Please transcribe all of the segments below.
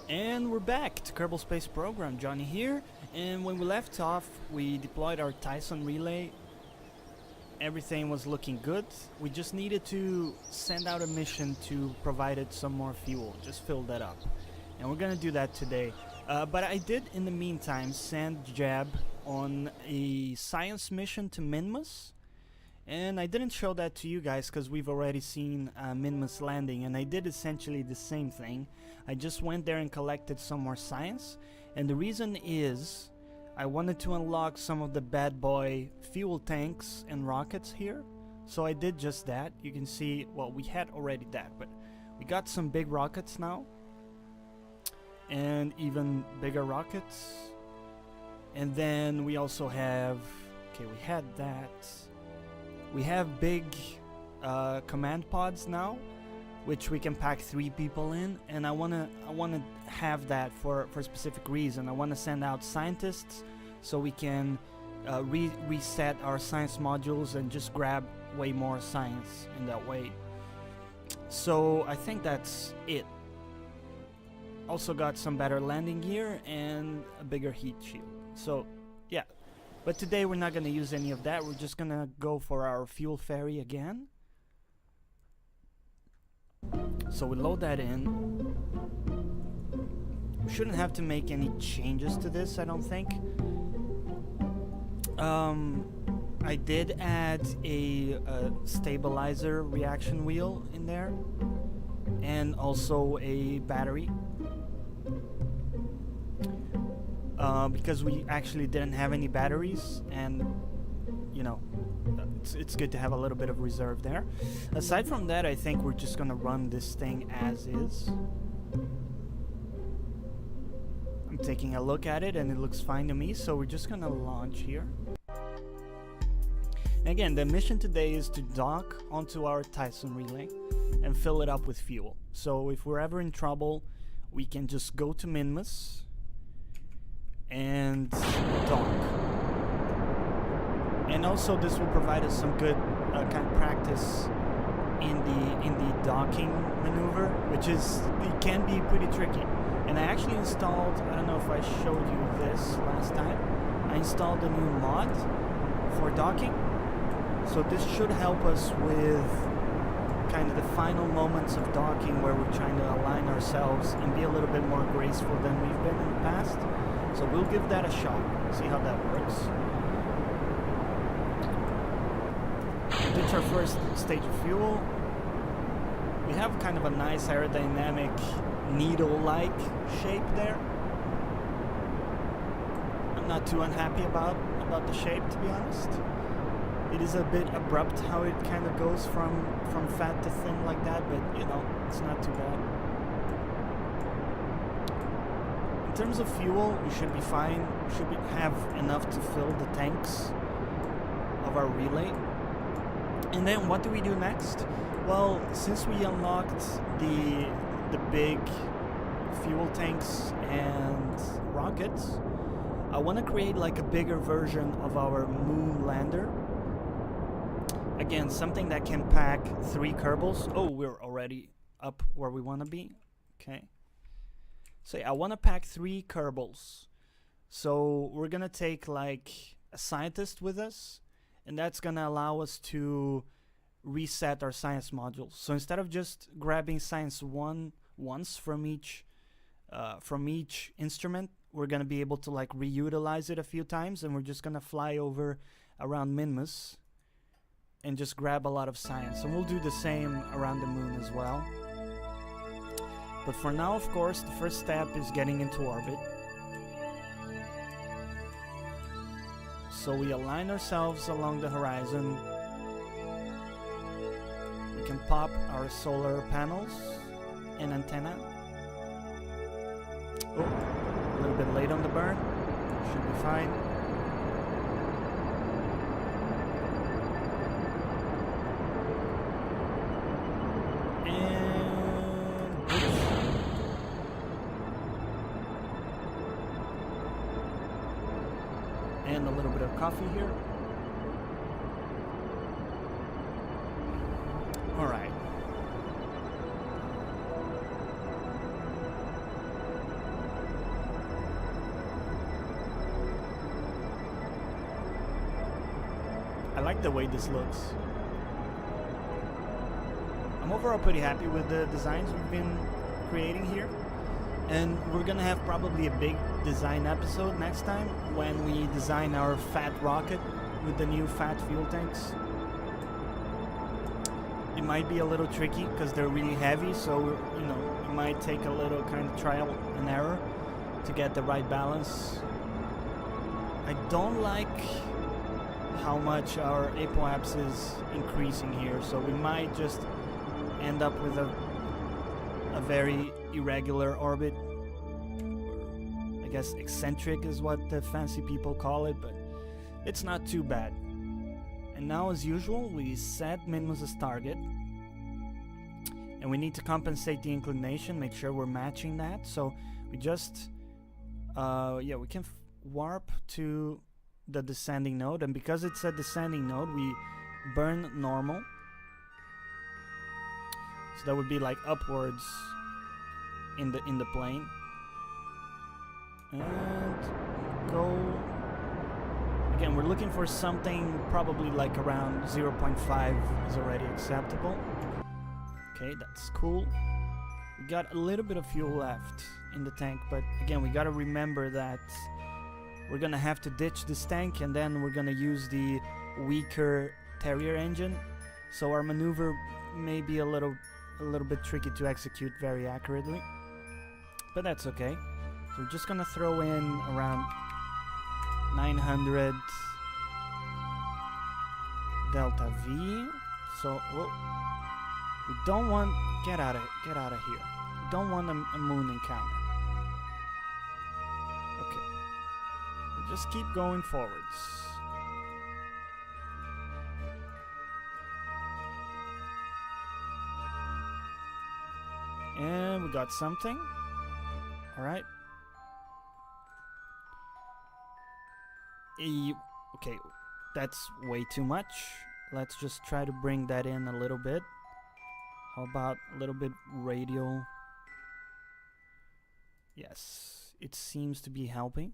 And we're back to Kerbal Space Program, Jonny here, and when we left off we deployed our Tyson relay. Everything was looking good. We just needed to send out a mission to provide it some more fuel, just fill that up. And we're gonna do that today. But I did in the meantime send Jab on a science mission to Minmus. And I didn't show that to you guys because we've already seen Minmus landing, and I did essentially the same thing. I just went there and collected some more science, and the reason is I wanted to unlock some of the bad boy fuel tanks and rockets here. So I did just that. You can see, well, we had already that, but we got some big rockets now, and even bigger rockets. And then we also have, okay, we had that. We have big command pods now, which we can pack 3 people in, and I wanna have that for a specific reason. I wanna send out scientists so we can reset our science modules and just grab way more science in that way. So I think that's it. Also got some better landing gear and a bigger heat shield. So yeah. But today we're not going to use any of that. We're just going to go for our fuel ferry again. So we load that in. We shouldn't have to make any changes to this, I don't think. I did add a stabilizer reaction wheel in there, and also a battery. Because we actually didn't have any batteries, and you know, it's good to have a little bit of reserve there. Aside from that, I think we're just gonna run this thing as is. I'm taking a look at it and it looks fine to me, so we're just gonna launch here. Again, the mission today is to dock onto our Tyson relay and fill it up with fuel. So if we're ever in trouble, we can just go to Minmus and dock. And also this will provide us some good kind of practice in the docking maneuver, which is, it can be pretty tricky. And I actually installed, I don't know if I showed you this last time, I installed a new mod for docking. So this should help us with kind of the final moments of docking, where we're trying to align ourselves and be a little bit more graceful than we've been in the past. So we'll give that a shot, see how that works. Ditch our first stage of fuel. We have kind of a nice aerodynamic needle-like shape there. I'm not too unhappy about the shape, to be honest. It is a bit abrupt how it kind of goes from fat to thin like that, but you know, it's not too bad. In terms of fuel, we should be fine. We should have enough to fill the tanks of our relay. And then what do we do next? Well, since we unlocked the big fuel tanks and rockets, I want to create like a bigger version of our moon lander. Again, something that can pack 3 Kerbals. Oh, we're already up where we want to be. Okay. So yeah, I want to pack 3 Kerbals. So we're going to take like a scientist with us, and that's going to allow us to reset our science modules. So instead of just grabbing science once from each instrument, we're going to be able to like reutilize it a few times, and we're just going to fly over around Minmus and just grab a lot of science. And we'll do the same around the moon as well. But for now, of course, the first step is getting into orbit. So we align ourselves along the horizon. We can pop our solar panels and antenna. Oh, a little bit late on the burn. Should be fine. And a little bit of coffee here. All right. I like the way this looks. I'm overall pretty happy with the designs we've been creating here. And we're gonna have probably a big design episode next time when we design our fat rocket with the new fat fuel tanks. It might be a little tricky because they're really heavy, so you know, it might take a little kind of trial and error to get the right balance. I don't like how much our apoapse is increasing here, so we might just end up with a very irregular orbit. I guess eccentric is what the fancy people call it, but it's not too bad. And now, as usual, we set Minmus's target, and we need to compensate the inclination, make sure we're matching that. So we just we can warp to the descending node, and because it's a descending node, we burn normal. So that would be like upwards in the plane. And go again. We're looking for something probably like around 0.5 is already acceptable. Okay, that's cool. We got a little bit of fuel left in the tank, but again, we gotta remember that we're gonna have to ditch this tank, and then we're gonna use the weaker Terrier engine. So our maneuver may be a little bit tricky to execute very accurately, but that's okay. So we're just gonna throw in around 900 delta V. So we don't want get out of here. We don't want a moon encounter. Okay, we'll just keep going forwards. And we got something. Alright. Okay, that's way too much. Let's just try to bring that in a little bit. How about a little bit radial? Yes, it seems to be helping.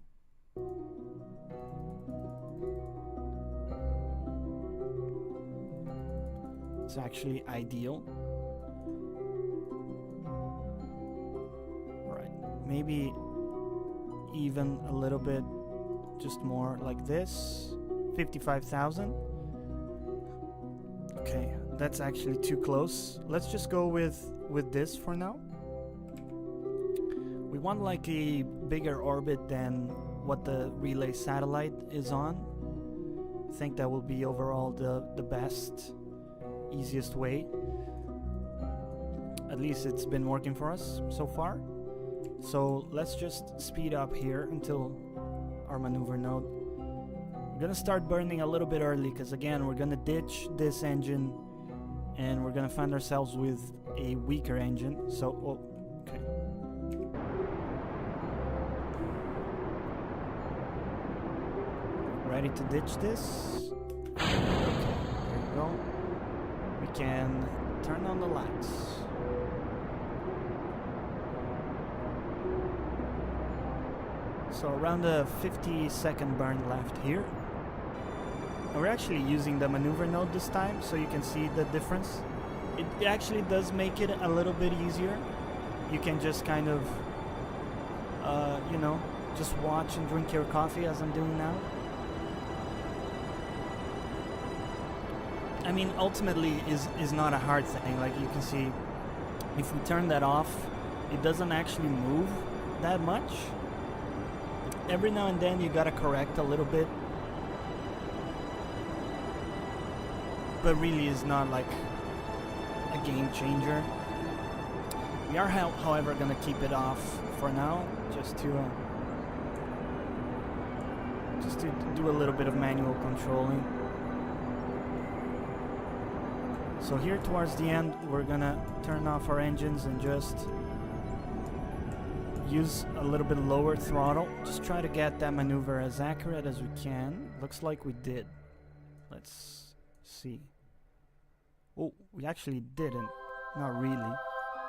It's actually ideal. Maybe even a little bit, just more like this. 55,000. Okay, that's actually too close. Let's just go with this for now. We want like a bigger orbit than what the relay satellite is on. I think that will be overall the best, easiest way. At least it's been working for us so far. So let's just speed up here until our maneuver node. We're gonna start burning a little bit early because again, we're gonna ditch this engine and we're gonna find ourselves with a weaker engine. So, okay. Ready to ditch this? Okay, there you go. We can turn on the lights. So around a 50-second burn left here. And we're actually using the maneuver node this time, so you can see the difference. It actually does make it a little bit easier. You can just kind of, you know, just watch and drink your coffee as I'm doing now. I mean, ultimately is not a hard thing. Like you can see, if we turn that off, it doesn't actually move that much. Every now and then you gotta correct a little bit, but really is not like a game changer. We are however gonna keep it off for now, just to do a little bit of manual controlling. So here towards the end we're gonna turn off our engines and just use a little bit lower throttle. Just try to get that maneuver as accurate as we can. Looks like we did. Let's see. Oh, we actually didn't. Not really.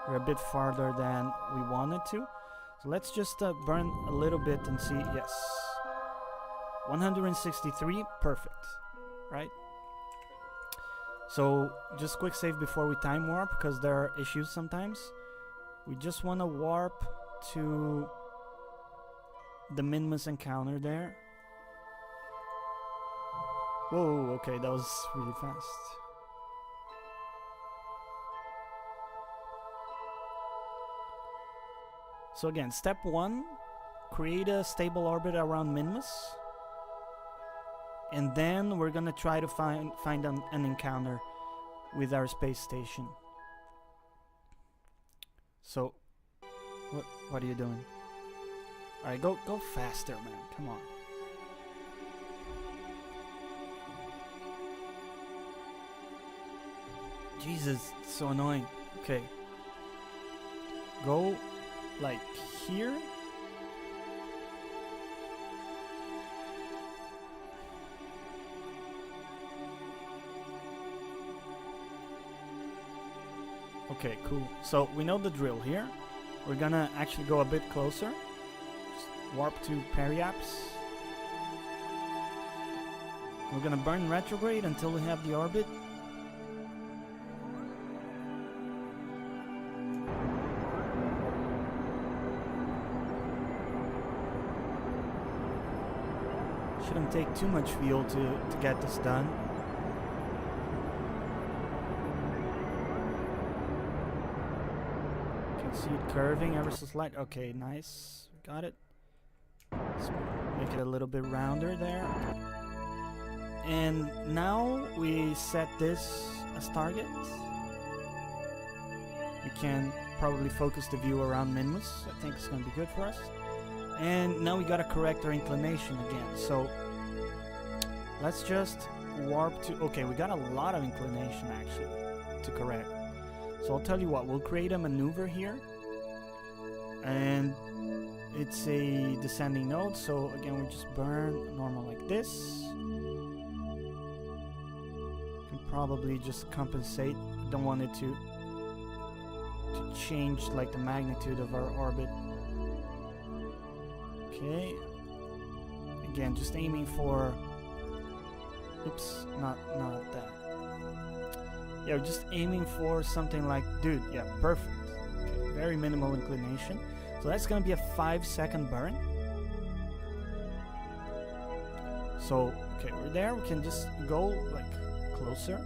We're a bit farther than we wanted to. So let's just burn a little bit and see. Yes. 163. Perfect. Right? So just quick save before we time warp, because there are issues sometimes. We just want to warp to the Minmus encounter there. Whoa, okay, that was really fast. So again, step 1, create a stable orbit around Minmus. And then we're gonna try to find an encounter with our space station. So, what are you doing? All right, go faster, man. Come on. Jesus, it's so annoying. Okay. Go like here. Okay, cool. So we know the drill here. We're gonna actually go a bit closer. Just warp to Periaps. We're gonna burn retrograde until we have the orbit. Shouldn't take too much fuel to get this done. See it curving ever so slight. Okay, nice. Got it. Let's make it a little bit rounder there. And now we set this as target. We can probably focus the view around Minmus. I think it's going to be good for us. And now we got to correct our inclination again. So let's just warp to... Okay, we got a lot of inclination actually to correct. So I'll tell you what, we'll create a maneuver here. And it's a descending node, so again we just burn normal like this. Can probably just compensate. Don't want it to change like the magnitude of our orbit. Okay. Again, just aiming for... Oops, not that. Yeah, we're just aiming for something like... Dude, yeah, perfect. Okay, very minimal inclination. So that's gonna be a 5-second burn. So, okay, we're there. We can just go like closer.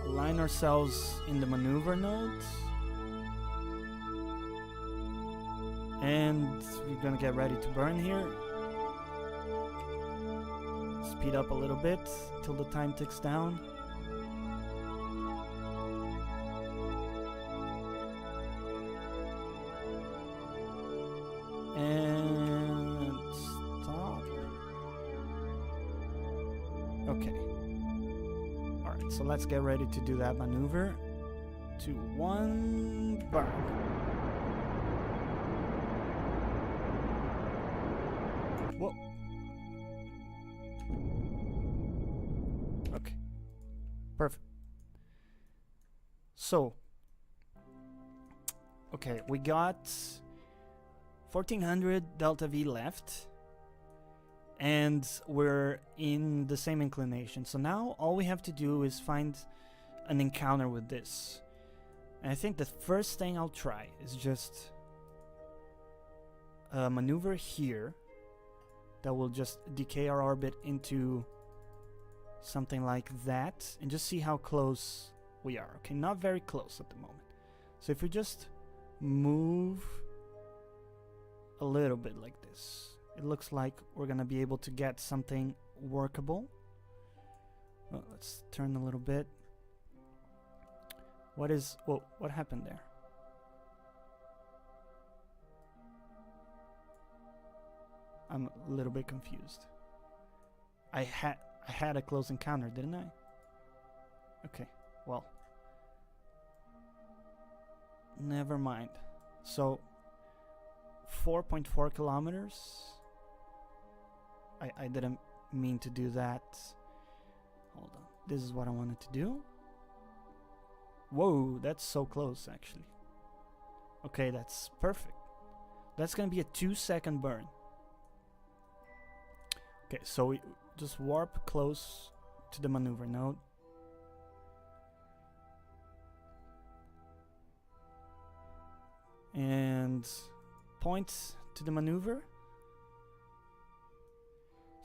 Align ourselves in the maneuver node. And we're gonna get ready to burn here. Speed up a little bit till the time ticks down. And stop. Okay. Alright, so let's get ready to do that maneuver. 2, 1, burn. Whoa. Okay. Perfect. So, okay, we got 1400 delta V left, and we're in the same inclination. So now all we have to do is find an encounter with this. And I think the first thing I'll try is just a maneuver here that will just decay our orbit into something like that, and just see how close we are. Okay, not very close at the moment. So if we just move a little bit like this, it looks like we're gonna be able to get something workable. Well, let's turn a little bit. What happened there? I'm a little bit confused. I had a close encounter, didn't I? Okay, well, never mind. So 4.4 kilometers. I didn't mean to do that. Hold on. This is what I wanted to do. Whoa, that's so close actually. Okay, that's perfect. That's gonna be a 2-second burn. Okay, so we just warp close to the maneuver node. And point to the maneuver.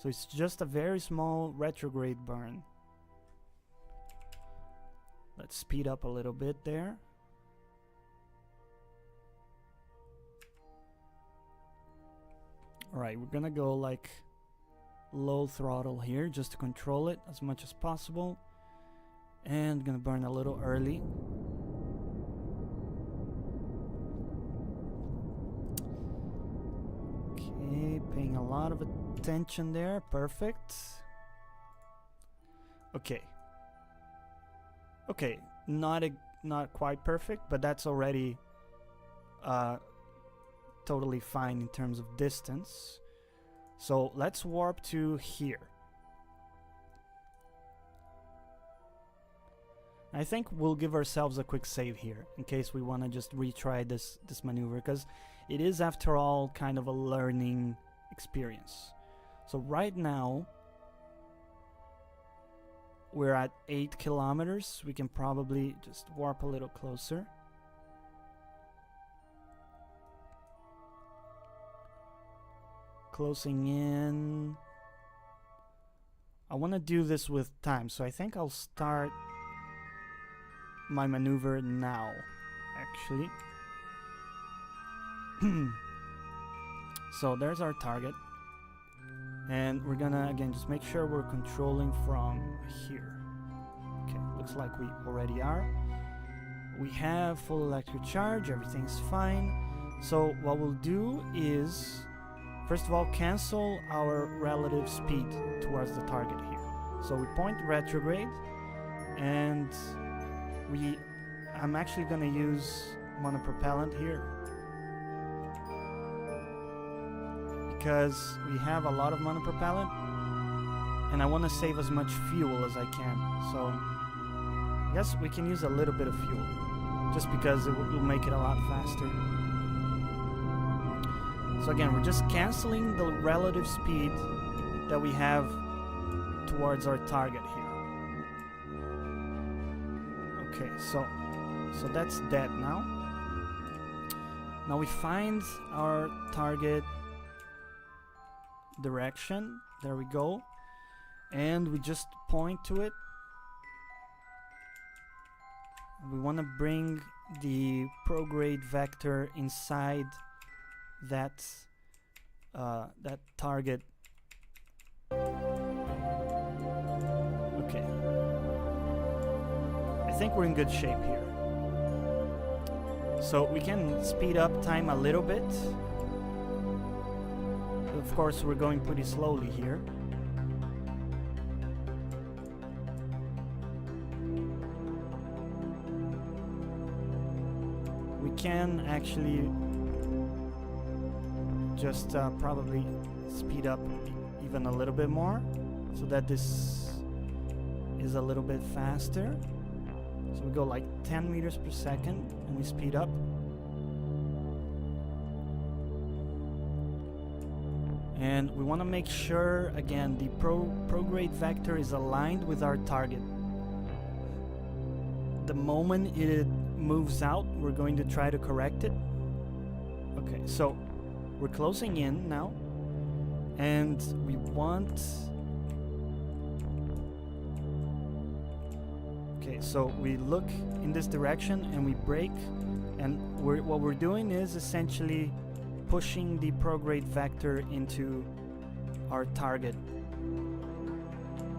So it's just a very small retrograde burn. Let's speed up a little bit there. Alright, we're gonna go like low throttle here just to control it as much as possible. And gonna burn a little early. Okay, paying a lot of attention there. Perfect. Okay. Okay, not quite perfect, but that's already totally fine in terms of distance. So let's warp to here. I think we'll give ourselves a quick save here in case we want to just retry this maneuver, because it is after all kind of a learning experience. So right now we're at 8 kilometers. We can probably just warp a little closer. Closing in. I want to do this with time, so I think I'll start my maneuver now, actually. So there's our target. And we're gonna, again, just make sure we're controlling from here. Okay, looks like we already are. We have full electric charge, everything's fine. So what we'll do is, first of all, cancel our relative speed towards the target here. So we point retrograde, and I'm actually gonna use monopropellant here, because we have a lot of monopropellant and I want to save as much fuel as I can. So I guess we can use a little bit of fuel just because it will make it a lot faster. So again, we're just canceling the relative speed that we have towards our target here. Okay, so that's dead now. Now we find our target direction. There we go. And we just point to it. We want to bring the prograde vector inside that target. Okay. I think we're in good shape here. So we can speed up time a little bit. Of course, we're going pretty slowly here. We can actually just probably speed up even a little bit more so that this is a little bit faster. So we go like 10 meters per second and we speed up. And we want to make sure, again, the prograde vector is aligned with our target. The moment it moves out, we're going to try to correct it. Okay, so we're closing in now. And we want... Okay, so we look in this direction and we brake. And what we're doing is essentially pushing the prograde vector into our target,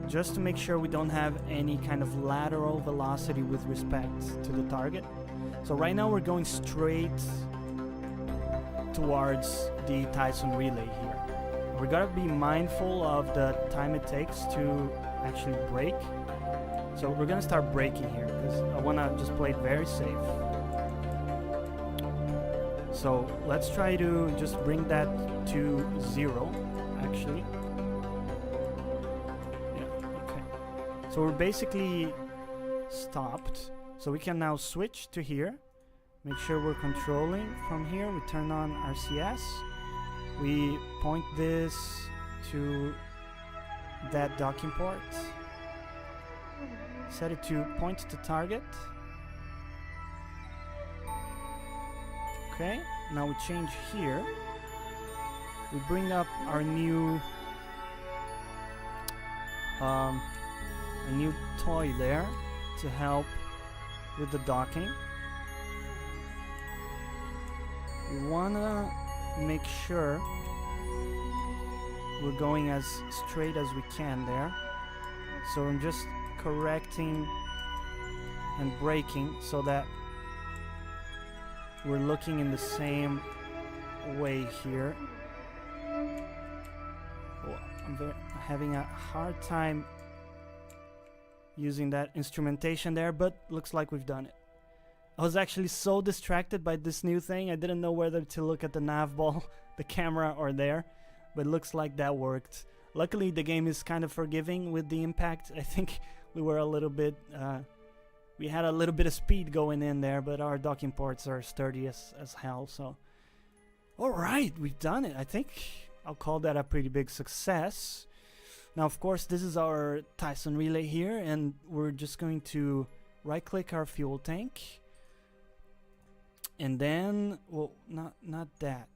just to make sure we don't have any kind of lateral velocity with respect to the target. So right now we're going straight towards the Tyson relay here. We gotta be mindful of the time it takes to actually brake. So we're gonna start braking here because I wanna just play it very safe. So let's try to just bring that to 0, actually. Yeah, okay. So we're basically stopped. So we can now switch to here. Make sure we're controlling from here. We turn on RCS. We point this to that docking port. Set it to point to target. Okay, now we change here. We bring up our new toy there to help with the docking. We wanna make sure we're going as straight as we can there. So I'm just correcting and braking so that we're looking in the same way here. Oh, I'm having a hard time using that instrumentation there, but looks like we've done it. I was actually so distracted by this new thing, I didn't know whether to look at the nav ball, the camera, or there, but looks like that worked. Luckily the game is kind of forgiving with the impact. I think we were a little bit, we had a little bit of speed going in there, but our docking ports are sturdy as hell, so. Alright, we've done it. I think I'll call that a pretty big success. Now, of course, this is our Tyson relay here, and we're just going to right-click our fuel tank. And then, well, not that.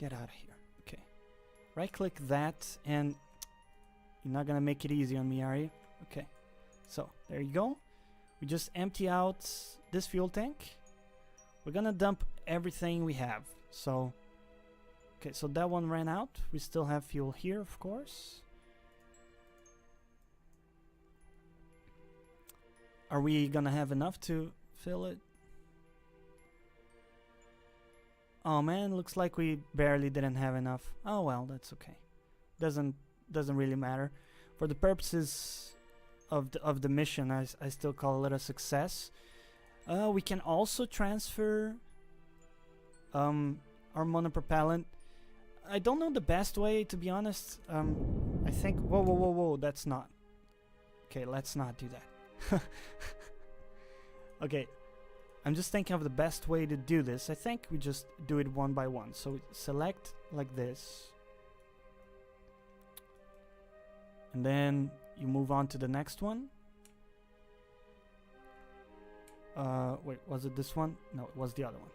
Get out of here. Okay. Right-click that, and you're not gonna make it easy on me, are you? Okay. So, there you go. We just empty out this fuel tank. We're gonna dump everything we have. So, okay, so that one ran out. We still have fuel here, of course. Are we gonna have enough to fill it? Oh man, looks like we barely didn't have enough. Oh well, that's okay. Doesn't really matter. For the purposes of the mission, I still call it a success. We can also transfer our monopropellant. I don't know the best way, to be honest. I think whoa, that's not. Okay, let's not do that. Okay, I'm just thinking of the best way to do this. I think we just do it one by one. So we select like this, and then you move on to the next one. Wait, was it this one? No, it was the other one.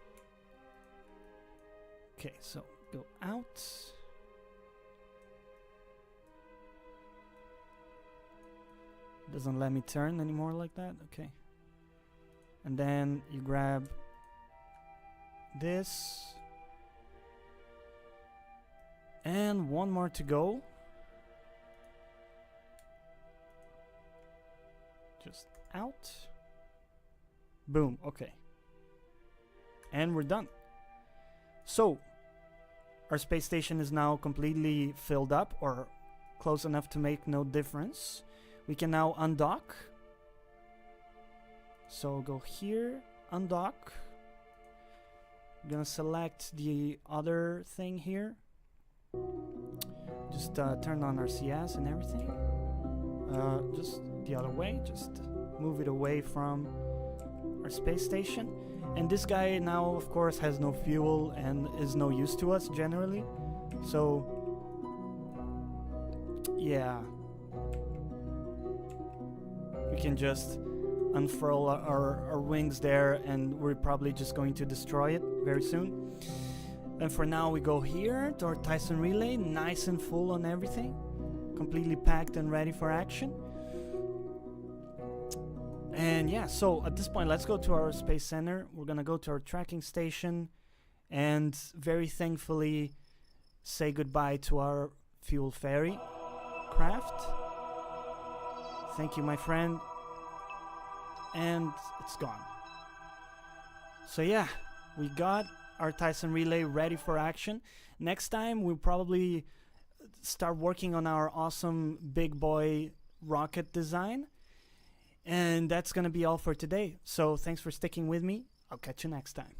Okay, so go out. Doesn't let me turn anymore like that. Okay. And then you grab this. And one more to go. Just out. Boom. Okay. And we're done. So, our space station is now completely filled up, or close enough to make no difference. We can now undock. So go here, undock. I'm gonna select the other thing here. Just turn on our CS and everything. Just the other way, just move it away from our space station. And this guy now, of course, has no fuel and is no use to us generally. So, yeah. We can just unfurl our wings there, and we're probably just going to destroy it very soon. And for now, we go here to our Tyson relay, nice and full on everything, completely packed and ready for action. And yeah, so at this point, let's go to our space center. We're gonna go to our tracking station and very thankfully say goodbye to our fuel ferry craft. Thank you, my friend. And it's gone. So yeah, we got our Tyson relay ready for action. Next time, we'll probably start working on our awesome big boy rocket design. And that's gonna be all for today. So thanks for sticking with me. I'll catch you next time.